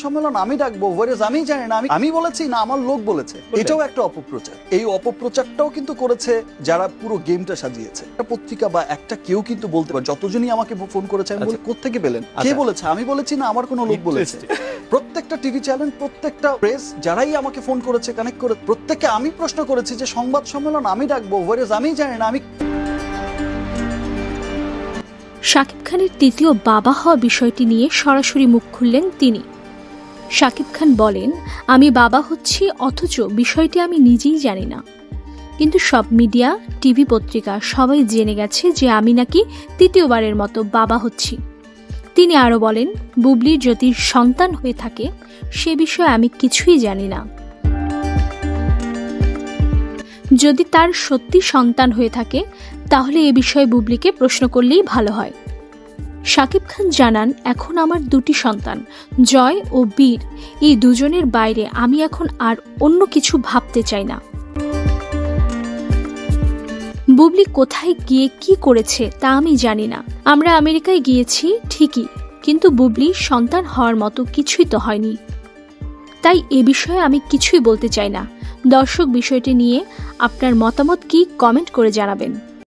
সম্মেলন আমি ডাকবো, ওয়ারেজ আমি জানি না, আমি বলেছি না আমার লোক বলেছে, এটাও একটা অপপ্রচার। এই অপপ্রচারটাও কিন্তু করেছে যারা পুরো গেমটা সাজিয়েছে। একটা পত্রিকা বা একটা কেউ কিন্তু বলতে পারে, যতজনই আমাকে ফোন করেছে আমি বলি কোত্থেকে পেলেন, কে বলেছে, আমি বলেছি না আমার কোনো লোক বলেছে। প্রত্যেকটা টিভি চ্যানেল, প্রত্যেকটা প্রেস যারাই আমাকে ফোন করেছে, কানেক্ট করে, প্রত্যেককে আমি প্রশ্ন করেছি যে সংবাদ সম্মেলন আমি ডাকবো, ওয়ারেজ আমি জানি না, আমি। শাকিব খানের তৃতীয় বাবা হওয়া বিষয়টি নিয়ে সরাসরি মুখ খুললেন তিনি। শাকিব খান বলেন, আমি বাবা হচ্ছি অথচ বিষয়টি আমি নিজেই জানি না, কিন্তু সব মিডিয়া, টিভি, পত্রিকা সবাই জেনে গেছে যে আমি নাকি তৃতীয়বারের মতো বাবা হচ্ছি। তিনি আরও বলেন, বুবলির যদি সন্তান হয়ে থাকে সে বিষয়ে আমি কিছুই জানি না। যদি তার সত্যি সন্তান হয়ে থাকে তাহলে এ বিষয়ে বুবলিকে প্রশ্ন করলেই ভালো হয়। শাকিব খান জানান, এখন আমার দুটি সন্তান, জয় ও বীর। এই দুজনের বাইরে আমি এখন আর অন্য কিছু ভাবতে চাই না। বুবলি কোথায় গিয়ে কি করেছে তা আমি জানি না। আমরা আমেরিকায় গিয়েছি ঠিকই, কিন্তু বুবলি সন্তান হওয়ার মতো কিছুই তো হয়নি, তাই এ বিষয়ে আমি কিছুই বলতে চাই না। দর্শক, বিষয়টি নিয়ে আপনার মতামত কি কমেন্ট করে জানাবেন।